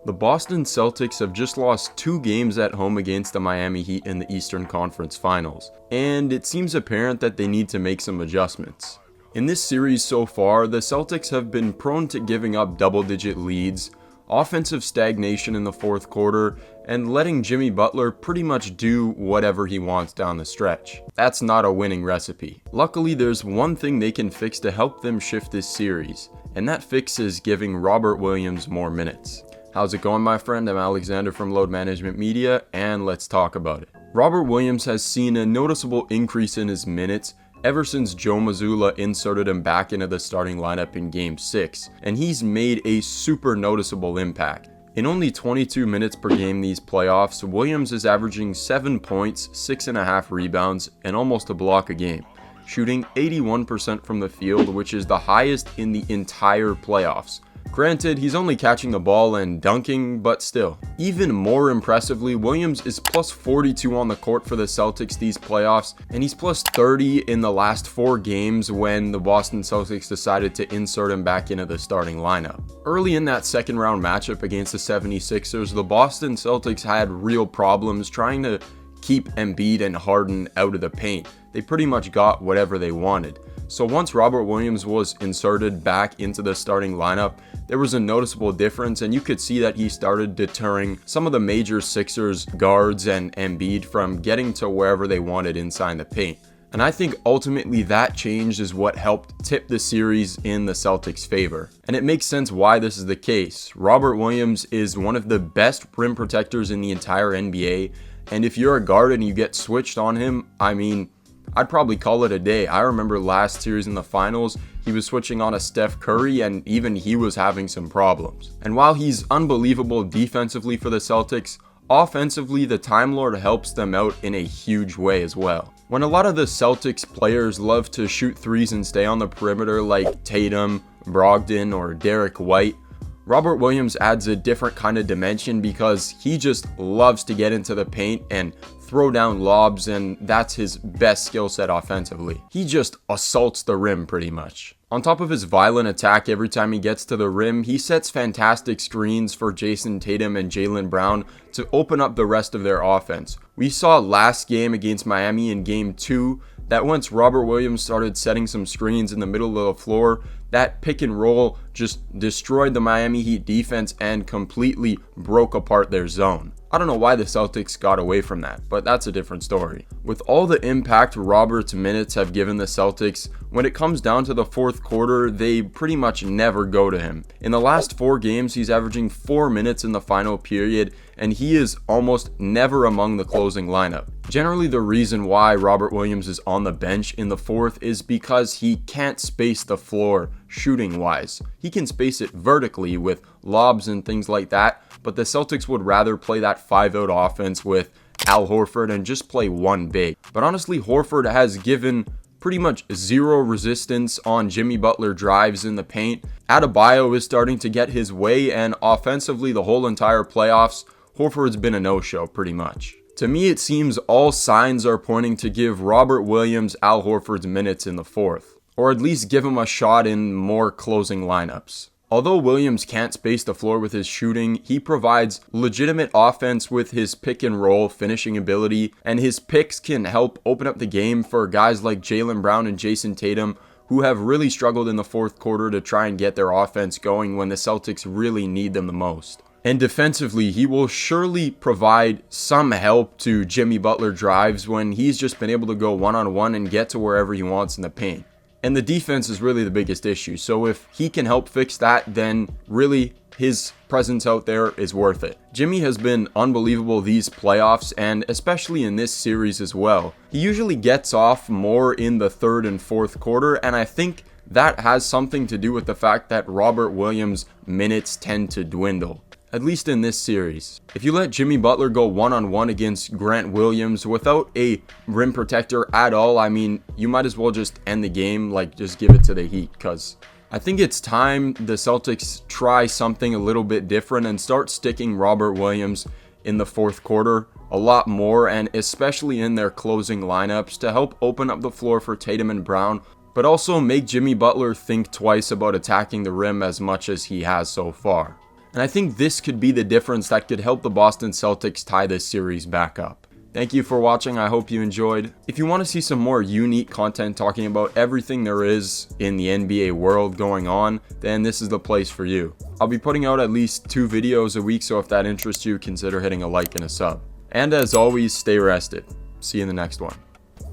The Boston Celtics have just lost 2 games at home against the Miami Heat in the Eastern Conference Finals, and it seems apparent that they need to make some adjustments. In this series so far, the Celtics have been prone to giving up double-digit leads, offensive stagnation in the fourth quarter, and letting Jimmy Butler pretty much do whatever he wants down the stretch. That's not a winning recipe. Luckily, there's one thing they can fix to help them shift this series, and that fix is giving Robert Williams more minutes. How's it going, my friend? I'm Alexander from Load Management Media, and let's talk about it. Robert Williams has seen a noticeable increase in his minutes ever since Joe Mazzulla inserted him back into the starting lineup in Game 6, and he's made a super noticeable impact. In only 22 minutes per game these playoffs, Williams is averaging 7 points, 6.5 rebounds, and almost a block a game, shooting 81% from the field, which is the highest in the entire playoffs. Granted, he's only catching the ball and dunking, but still. Even more impressively, Williams is plus 42 on the court for the Celtics these playoffs, and he's plus 30 in the last 4 games when the Boston Celtics decided to insert him back into the starting lineup. Early in that second round matchup against the 76ers, the Boston Celtics had real problems trying to keep Embiid and Harden out of the paint. They pretty much got whatever they wanted. So once Robert Williams was inserted back into the starting lineup, there was a noticeable difference, and you could see that he started deterring some of the major Sixers guards and Embiid from getting to wherever they wanted inside the paint. And I think ultimately that change is what helped tip the series in the Celtics' favor. And it makes sense why this is the case. Robert Williams is one of the best rim protectors in the entire NBA, and if you're a guard and you get switched on him, I'd probably call it a day. I remember last series in the finals, he was switching on a Steph Curry, and even he was having some problems. And while he's unbelievable defensively for the Celtics, offensively the Time Lord helps them out in a huge way as well. When a lot of the Celtics players love to shoot threes and stay on the perimeter like Tatum, Brogdon, or Derek White, Robert Williams adds a different kind of dimension because he just loves to get into the paint and throw down lobs, and that's his best skill set offensively. He just assaults the rim pretty much. On top of his violent attack every time he gets to the rim, he sets fantastic screens for Jason Tatum and Jaylen Brown to open up the rest of their offense. We saw last game against Miami in Game 2 that once Robert Williams started setting some screens in the middle of the floor, that pick and roll just destroyed the Miami Heat defense and completely broke apart their zone. I don't know why the Celtics got away from that, but that's a different story. With all the impact Robert's minutes have given the Celtics, when it comes down to the fourth quarter, they pretty much never go to him. In the last 4 games, he's averaging 4 minutes in the final period, and he is almost never among the closing lineup. Generally, the reason why Robert Williams is on the bench in the fourth is because he can't space the floor shooting wise. He can space it vertically with lobs and things like that, but the Celtics would rather play that 5-out offense with Al Horford and just play one big. But honestly, Horford has given pretty much zero resistance on Jimmy Butler drives in the paint. Adebayo is starting to get his way, and offensively the whole entire playoffs, Horford's been a no-show pretty much. To me, it seems all signs are pointing to give Robert Williams Al Horford's minutes in the fourth, or at least give him a shot in more closing lineups. Although Williams can't space the floor with his shooting, he provides legitimate offense with his pick and roll finishing ability, and his picks can help open up the game for guys like Jaylen Brown and Jason Tatum, who have really struggled in the fourth quarter to try and get their offense going when the Celtics really need them the most. And defensively, he will surely provide some help to Jimmy Butler drives when he's just been able to go one-on-one and get to wherever he wants in the paint. And the defense is really the biggest issue. So if he can help fix that, then really his presence out there is worth it. Jimmy has been unbelievable these playoffs, and especially in this series as well. He usually gets off more in the third and fourth quarter, and I think that has something to do with the fact that Robert Williams' minutes tend to dwindle. At least in this series. If you let Jimmy Butler go one-on-one against Grant Williams without a rim protector at all, you might as well just end the game, just give it to the Heat, because I think it's time the Celtics try something a little bit different and start sticking Robert Williams in the fourth quarter a lot more, and especially in their closing lineups to help open up the floor for Tatum and Brown, but also make Jimmy Butler think twice about attacking the rim as much as he has so far. And I think this could be the difference that could help the Boston Celtics tie this series back up. Thank you for watching. I hope you enjoyed. If you want to see some more unique content talking about everything there is in the NBA world going on, then this is the place for you. I'll be putting out at least 2 videos a week, so if that interests you, consider hitting a like and a sub. And as always, stay rested. See you in the next one.